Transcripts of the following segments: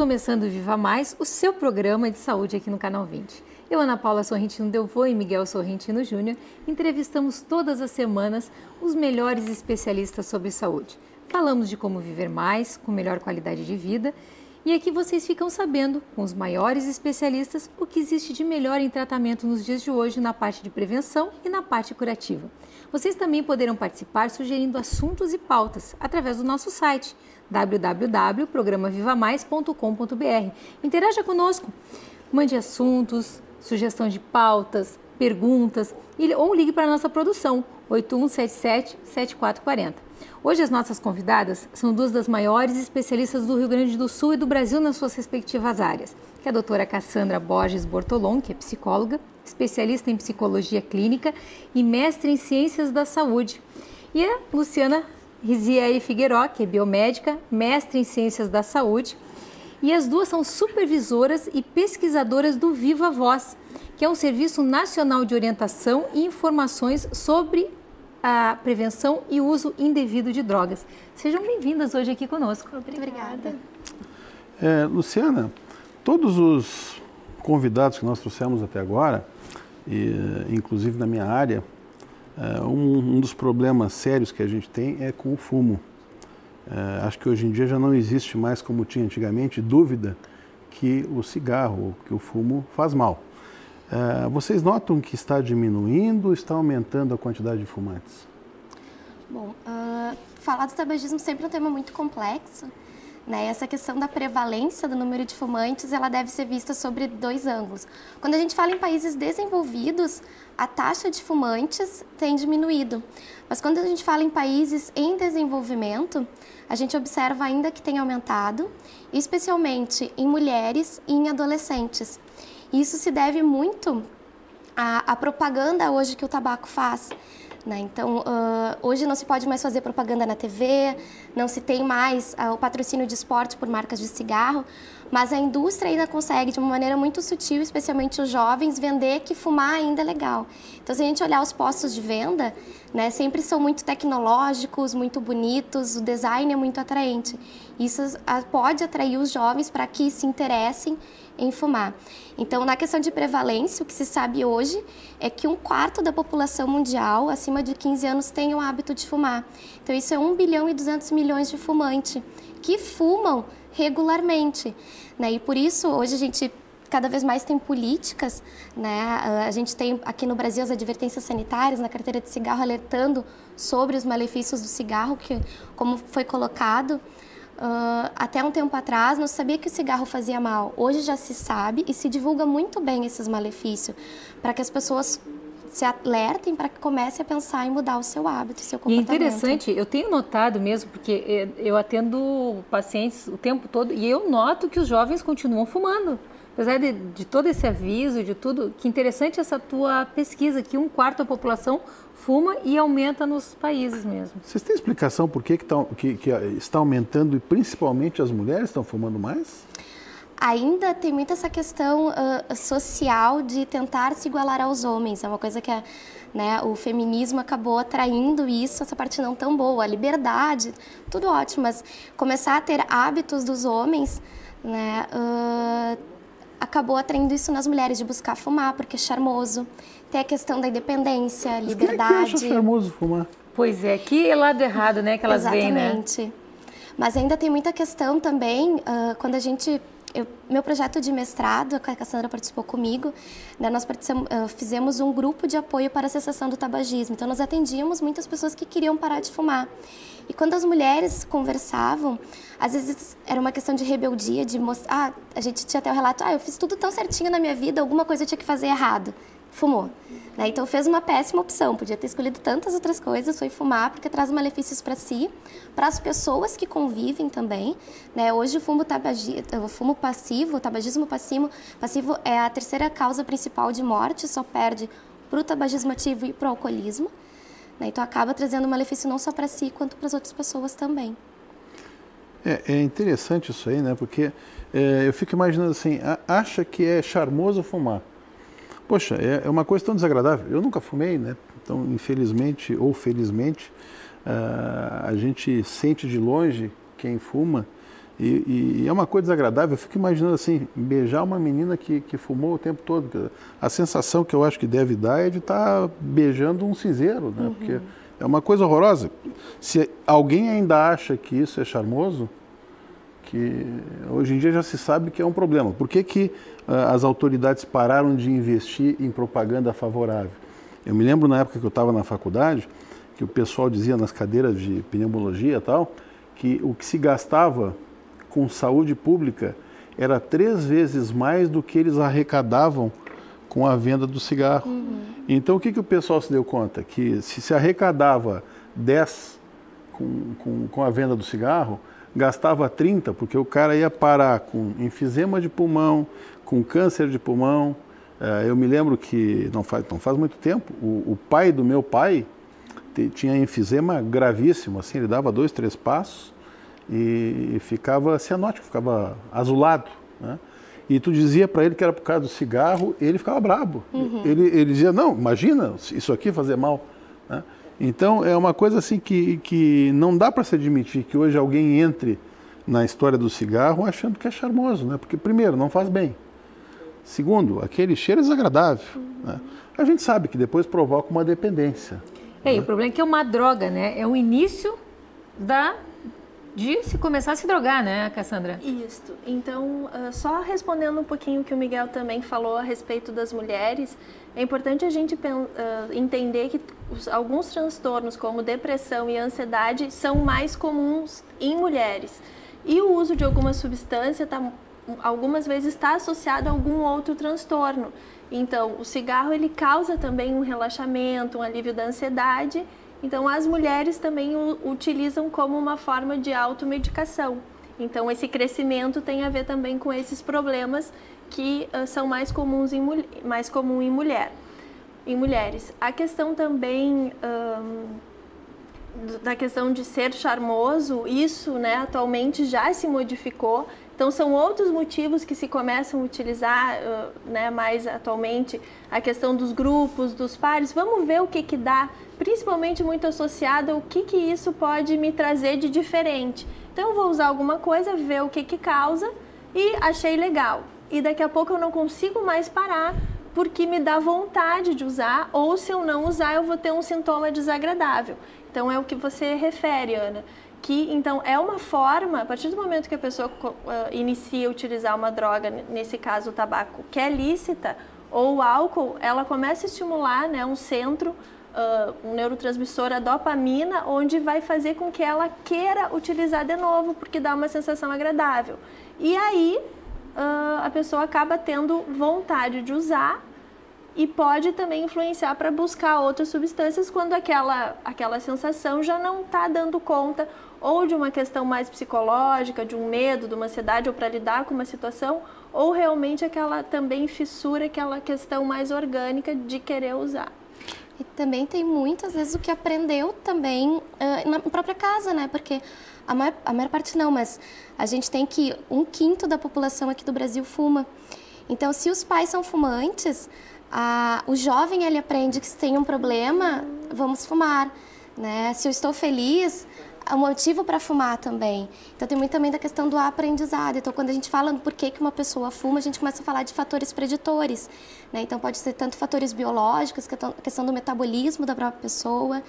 começando o Viva Mais, o seu programa de saúde aqui no Canal 20. Eu, Ana Paula Sorrentino Delvaux e Miguel Sorrentino Júnior, entrevistamos todas as semanas os melhores especialistas sobre saúde. Falamos de como viver mais, com melhor qualidade de vida, e aqui vocês ficam sabendo, com os maiores especialistas, o que existe de melhor em tratamento nos dias de hoje na parte de prevenção e na parte curativa. Vocês também poderão participar sugerindo assuntos e pautas através do nosso site www.programavivamais.com.br. Interaja conosco, mande assuntos, sugestão de pautas, perguntas ou ligue para a nossa produção 8177-7440. Hoje as nossas convidadas são duas das maiores especialistas do Rio Grande do Sul e do Brasil nas suas respectivas áreas, que é a doutora Cassandra Borges Bortolom, que é psicóloga, especialista em psicologia clínica e mestre em ciências da saúde, e a Luciana Rizieri Figueiró, que é biomédica, mestre em ciências da saúde, e as duas são supervisoras e pesquisadoras do Viva Voz, que é um serviço nacional de orientação e informações sobre a prevenção e uso indevido de drogas. Sejam bem-vindas hoje aqui conosco. Obrigada. Luciana, todos os convidados que nós trouxemos até agora, inclusive na minha área, um dos problemas sérios que a gente tem é com o fumo. Acho que hoje em dia já não existe mais, como tinha antigamente, dúvida que o cigarro, que o fumo faz mal. Vocês notam que está diminuindo ou está aumentando a quantidade de fumantes? Bom, falar do tabagismo sempre é um tema muito complexo, né? Essa questão da prevalência do número de fumantes, ela deve ser vista sobre dois ângulos. Quando a gente fala em países desenvolvidos, a taxa de fumantes tem diminuído. Mas quando a gente fala em países em desenvolvimento, a gente observa ainda que tem aumentado, especialmente em mulheres e em adolescentes. Isso se deve muito à propaganda hoje que o tabaco faz, né? Então, hoje não se pode mais fazer propaganda na TV, não se tem mais o patrocínio de esporte por marcas de cigarro, mas a indústria ainda consegue, de uma maneira muito sutil, especialmente os jovens, vender que fumar ainda é legal. Então, se a gente olhar os postos de venda, né, sempre são muito tecnológicos, muito bonitos, o design é muito atraente. Isso pode atrair os jovens para que se interessem em fumar. Então, na questão de prevalência, o que se sabe hoje é que 1/4 da população mundial, acima de 15 anos, tem o hábito de fumar. Então, isso é 1 bilhão e 200 milhões de fumantes que fumam regularmente, né? E por isso, hoje a gente cada vez mais tem políticas, né? A gente tem aqui no Brasil as advertências sanitárias na carteira de cigarro alertando sobre os malefícios do cigarro, que, como foi colocado, até um tempo atrás não se sabia que o cigarro fazia mal. Hoje já se sabe e se divulga muito bem esses malefícios, para que as pessoas se alertem, para que comecem a pensar em mudar o seu hábito, o seu comportamento. E interessante, eu tenho notado mesmo, porque eu atendo pacientes o tempo todo e eu noto que os jovens continuam fumando. Apesar de todo esse aviso, de tudo, que interessante essa tua pesquisa, que 1/4 da população fuma e aumenta nos países mesmo. Vocês têm explicação por que está aumentando e principalmente as mulheres estão fumando mais? Ainda tem muito essa questão social de tentar se igualar aos homens. É uma coisa que né, o feminismo acabou atraindo isso, essa parte não tão boa. A liberdade, tudo ótimo, mas começar a ter hábitos dos homens, né, acabou atraindo isso nas mulheres, de buscar fumar, porque é charmoso. Tem a questão da independência, liberdade. Quem é que acha charmoso fumar? Pois é, que lado errado, né, que elas veem, né? Exatamente. Mas ainda tem muita questão também, quando a gente... meu projeto de mestrado, a Cassandra participou comigo, né, nós fizemos um grupo de apoio para a cessação do tabagismo. Então, nós atendíamos muitas pessoas que queriam parar de fumar. E quando as mulheres conversavam, às vezes era uma questão de rebeldia, de mostrar... a gente tinha até o relato, eu fiz tudo tão certinho na minha vida, alguma coisa eu tinha que fazer errado. Fumou. Né? Então, fez uma péssima opção. Podia ter escolhido tantas outras coisas, foi fumar, porque traz malefícios para si, para as pessoas que convivem também. Né? Hoje, o fumo passivo, o tabagismo passivo é a terceira causa principal de morte, só perde para o tabagismo ativo e para o alcoolismo. Né? Então, acaba trazendo malefício não só para si, quanto para as outras pessoas também. É interessante isso aí, né? Porque eu fico imaginando assim, acha que é charmoso fumar. Poxa, é uma coisa tão desagradável. Eu nunca fumei, né? Então, infelizmente ou felizmente, a gente sente de longe quem fuma E é uma coisa desagradável. Eu fico imaginando assim, beijar uma menina que fumou o tempo todo. A sensação que eu acho que deve dar é de estar beijando um cinzeiro, né? Porque é uma coisa horrorosa. Se alguém ainda acha que isso é charmoso, que hoje em dia já se sabe que é um problema. Por que as autoridades pararam de investir em propaganda favorável? Eu me lembro na época que eu estava na faculdade, que o pessoal dizia nas cadeiras de pneumologia e tal, que o que se gastava com saúde pública era 3 vezes mais do que eles arrecadavam com a venda do cigarro. Então o que o pessoal se deu conta? Que se arrecadava 10 com a venda do cigarro, gastava 30, porque o cara ia parar com enfisema de pulmão, com câncer de pulmão. Eu me lembro que, não faz muito tempo, o pai do meu pai tinha enfisema gravíssimo, assim, ele dava 2, 3 passos e ficava cianótico, ficava azulado, né? E tu dizia para ele que era por causa do cigarro, ele ficava brabo. Ele dizia, não, imagina isso aqui fazer mal, né? Então é uma coisa assim que não dá para se admitir que hoje alguém entre na história do cigarro achando que é charmoso, né? Porque primeiro, não faz bem. Segundo, aquele cheiro é desagradável, né? A gente sabe que depois provoca uma dependência. E o problema é que é uma droga, né? É o início de se começar a se drogar, né, Cassandra? Isso. Então, só respondendo um pouquinho o que o Miguel também falou a respeito das mulheres, é importante a gente entender que alguns transtornos, como depressão e ansiedade, são mais comuns em mulheres. E o uso de alguma substância, algumas vezes, está associado a algum outro transtorno. Então, o cigarro ele causa também um relaxamento, um alívio da ansiedade. Então, as mulheres também o utilizam como uma forma de automedicação. Então, esse crescimento tem a ver também com esses problemas que são mais comuns mais comum em mulheres. A questão também da questão de ser charmoso, isso, né, atualmente já se modificou. Então, são outros motivos que se começam a utilizar, né, mais atualmente, a questão dos grupos, dos pares. Vamos ver o que dá, principalmente muito associado ao que isso pode me trazer de diferente. Então, eu vou usar alguma coisa, ver o que causa e achei legal. E daqui a pouco eu não consigo mais parar porque me dá vontade de usar, ou se eu não usar, eu vou ter um sintoma desagradável. Então, é o que você refere, Ana. Que, então, é uma forma, a partir do momento que a pessoa inicia a utilizar uma droga, nesse caso o tabaco, que é lícita, ou o álcool, ela começa a estimular, né, um centro, um neurotransmissor, a dopamina, onde vai fazer com que ela queira utilizar de novo, porque dá uma sensação agradável. E aí, a pessoa acaba tendo vontade de usar e pode também influenciar para buscar outras substâncias quando aquela sensação já não está dando conta ou de uma questão mais psicológica, de um medo, de uma ansiedade, ou para lidar com uma situação, ou realmente aquela também fissura, aquela questão mais orgânica de querer usar. E também tem muitas vezes o que aprendeu também na própria casa, né? Porque a maior parte não, mas a gente tem que 1/5 da população aqui do Brasil fuma. Então, se os pais são fumantes, o jovem ele aprende que se tem um problema, vamos fumar, né? Se eu estou feliz, há um motivo para fumar também. Então, tem muito também da questão do aprendizado. Então, quando a gente fala por que uma pessoa fuma, a gente começa a falar de fatores preditores, né? Então, pode ser tanto fatores biológicos, a questão do metabolismo da própria pessoa,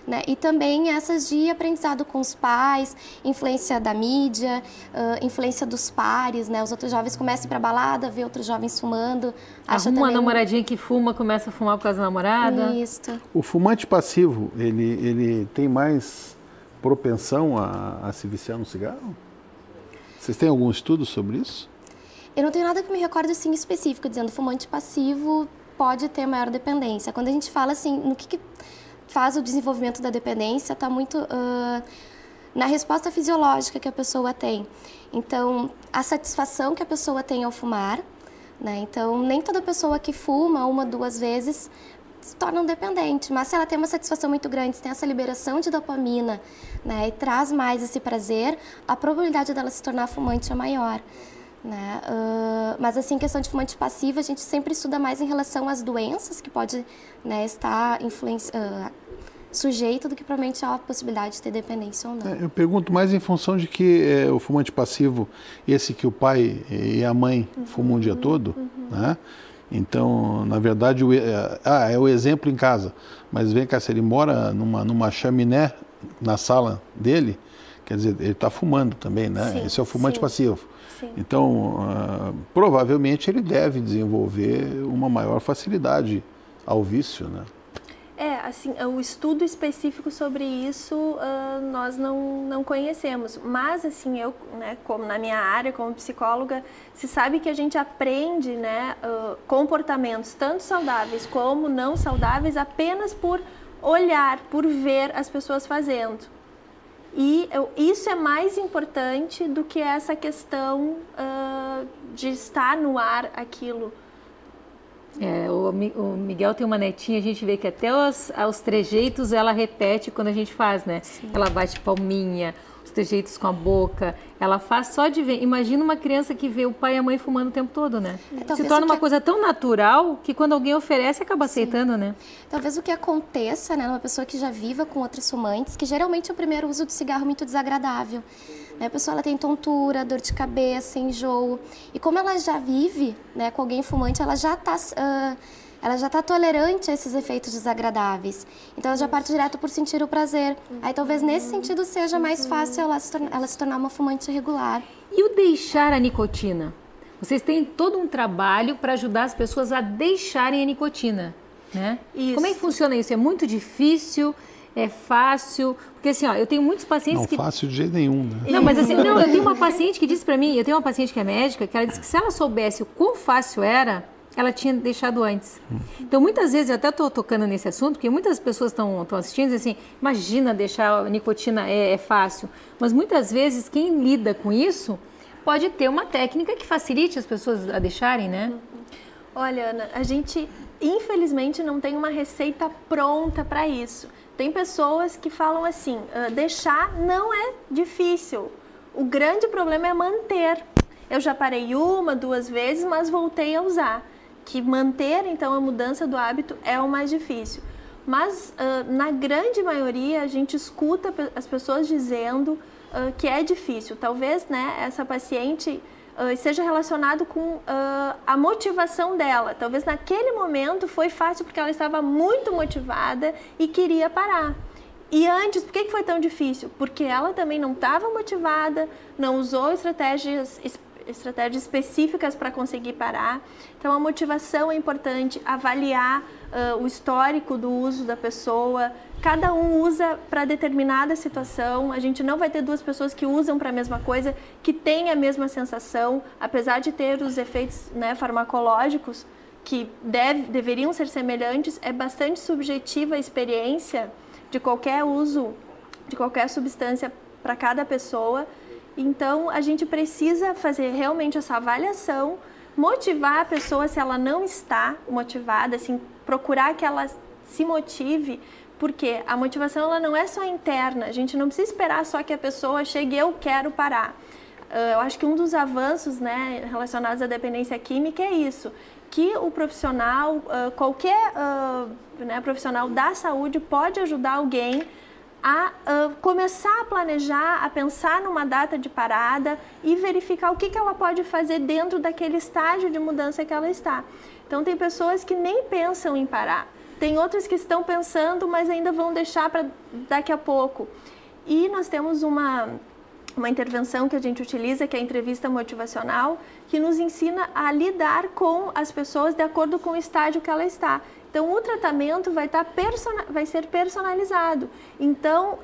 né? E também essas de aprendizado com os pais, influência da mídia, influência dos pares, né? Os outros jovens começam a ir para balada, vê outros jovens fumando. Arruma uma namoradinha que fuma, começa a fumar por causa da namorada. Isso. O fumante passivo, ele tem mais propensão a se viciar no cigarro? Vocês têm algum estudo sobre isso? Eu não tenho nada que me recorde assim específico, dizendo fumante passivo pode ter maior dependência. Quando a gente fala assim, no que faz o desenvolvimento da dependência, está muito na resposta fisiológica que a pessoa tem. Então, a satisfação que a pessoa tem ao fumar, né? Então, nem toda pessoa que fuma 1, 2 vezes se torna um dependente, mas se ela tem uma satisfação muito grande, se tem essa liberação de dopamina, né, e traz mais esse prazer, a probabilidade dela se tornar fumante é maior, né? Mas assim, questão de fumante passivo, a gente sempre estuda mais em relação às doenças que pode, né, estar sujeito do que provavelmente há a possibilidade de ter dependência ou não. Eu pergunto mais em função de que o fumante passivo, esse que o pai e a mãe fumam o dia todo, né? Então, na verdade, é o exemplo em casa, mas vem cá, se ele mora numa chaminé na sala dele, quer dizer, ele está fumando também, né? Sim, esse é o fumante passivo. Sim. Então, provavelmente ele deve desenvolver uma maior facilidade ao vício, né? Assim, o estudo específico sobre isso nós não conhecemos, mas assim, eu, né, como na minha área, como psicóloga, se sabe que a gente aprende, né, comportamentos tanto saudáveis como não saudáveis apenas por olhar, por ver as pessoas fazendo. E isso é mais importante do que essa questão de estar no ar aquilo. O Miguel tem uma netinha, a gente vê que até os trejeitos ela repete quando a gente faz, né? Sim. Ela bate palminha, os trejeitos com a boca, ela faz só de ver. Imagina uma criança que vê o pai e a mãe fumando o tempo todo, né? Se torna uma coisa tão natural que quando alguém oferece, acaba aceitando, né? Talvez o que aconteça, né, numa pessoa que já viva com outros fumantes, que geralmente é o primeiro uso do cigarro muito desagradável. A pessoa ela tem tontura, dor de cabeça, enjoo. E como ela já vive, né, com alguém fumante, ela já está tolerante a esses efeitos desagradáveis. Então ela já parte direto por sentir o prazer. Aí talvez nesse sentido seja mais fácil ela se tornar uma fumante regular. E o deixar a nicotina? Vocês têm todo um trabalho para ajudar as pessoas a deixarem a nicotina, né? Isso. Como é que funciona isso? É muito difícil? É fácil? Porque assim, ó, eu tenho muitos pacientes que... Não fácil de jeito nenhum, né? Não, mas assim, eu tenho uma paciente que disse pra mim, eu tenho uma paciente que é médica, que ela disse que se ela soubesse o quão fácil era, ela tinha deixado antes. Então, muitas vezes, eu até estou tocando nesse assunto, porque muitas pessoas estão assistindo e dizem assim, imagina deixar a nicotina é fácil. Mas muitas vezes, quem lida com isso, pode ter uma técnica que facilite as pessoas a deixarem, né? Olha, Ana, a gente, infelizmente, não tem uma receita pronta para isso. Tem pessoas que falam assim, deixar não é difícil, o grande problema é manter. Eu já parei 1, 2 vezes, mas voltei a usar. Que manter, então, a mudança do hábito é o mais difícil. Mas, na grande maioria, a gente escuta as pessoas dizendo que é difícil. Talvez, né, essa paciente seja relacionado com a motivação dela. Talvez naquele momento foi fácil porque ela estava muito motivada e queria parar. E antes, por que foi tão difícil? Porque ela também não estava motivada, não usou estratégias específicas para conseguir parar. Então, a motivação é importante, avaliar o histórico do uso da pessoa. Cada um usa para determinada situação. A gente não vai ter 2 pessoas que usam para a mesma coisa, que têm a mesma sensação, apesar de ter os efeitos, né, farmacológicos que deveriam ser semelhantes. É bastante subjetiva a experiência de qualquer uso, de qualquer substância para cada pessoa. Então, a gente precisa fazer realmente essa avaliação, motivar a pessoa se ela não está motivada, assim, procurar que ela se motive, porque a motivação ela não é só interna, a gente não precisa esperar só que a pessoa chegue, eu quero parar. Eu acho que um dos avanços, né, relacionados à dependência química é isso, que o profissional, qualquer né, profissional da saúde pode ajudar alguém a começar a planejar, a pensar numa data de parada e verificar o que ela pode fazer dentro daquele estágio de mudança que ela está. Então, tem pessoas que nem pensam em parar. Tem outras que estão pensando, mas ainda vão deixar para daqui a pouco. E nós temos uma intervenção que a gente utiliza, que é a entrevista motivacional, que nos ensina a lidar com as pessoas de acordo com o estágio que ela está. Então, o tratamento vai ser personalizado. Então,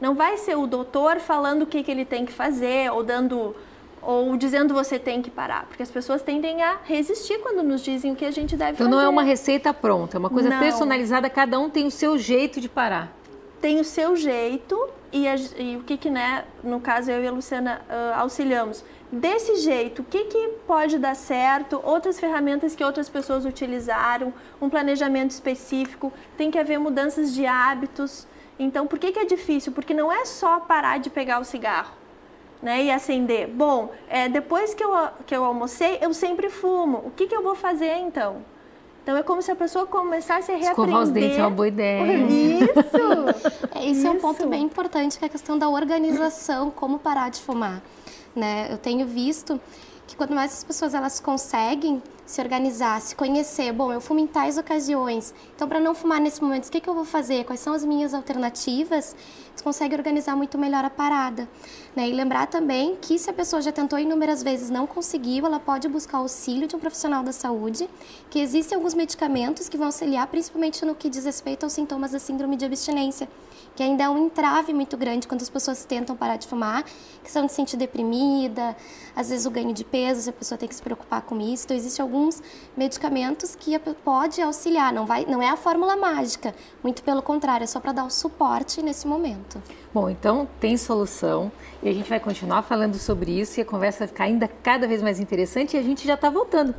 não vai ser o doutor falando o que ele tem que fazer ou dizendo você tem que parar. Porque as pessoas tendem a resistir quando nos dizem o que a gente deve fazer. Então, não é uma receita pronta, é uma coisa personalizada, cada um tem o seu jeito de parar. Tem o seu jeito e o que, né, no caso eu e a Luciana auxiliamos. Desse jeito, o que pode dar certo, outras ferramentas que outras pessoas utilizaram, um planejamento específico, tem que haver mudanças de hábitos. Então, por que é difícil? Porque não é só parar de pegar o cigarro, né, e acender. Bom, depois que eu almocei, eu sempre fumo. O que eu vou fazer então? Então é como se a pessoa começasse a reaprender. Escovar os dentes é uma boa ideia. Isso! É um ponto bem importante, que é a questão da organização, como parar de fumar, né? Eu tenho visto que quanto mais as pessoas elas conseguem se organizar, se conhecer, bom, eu fumo em tais ocasiões, então para não fumar nesse momento, o que eu vou fazer? Quais são as minhas alternativas? Você consegue organizar muito melhor a parada, né? E lembrar também que se a pessoa já tentou inúmeras vezes, não conseguiu, ela pode buscar auxílio de um profissional da saúde, que existem alguns medicamentos que vão auxiliar, principalmente no que diz respeito aos sintomas da síndrome de abstinência, que ainda é um entrave muito grande quando as pessoas tentam parar de fumar, questão de se sentir deprimida, às vezes o ganho de peso, a pessoa tem que se preocupar com isso. Então, existem alguns medicamentos que pode auxiliar, não é a fórmula mágica, muito pelo contrário, é só para dar o suporte nesse momento. Bom, então tem solução e a gente vai continuar falando sobre isso e a conversa vai ficar ainda cada vez mais interessante e a gente já está voltando.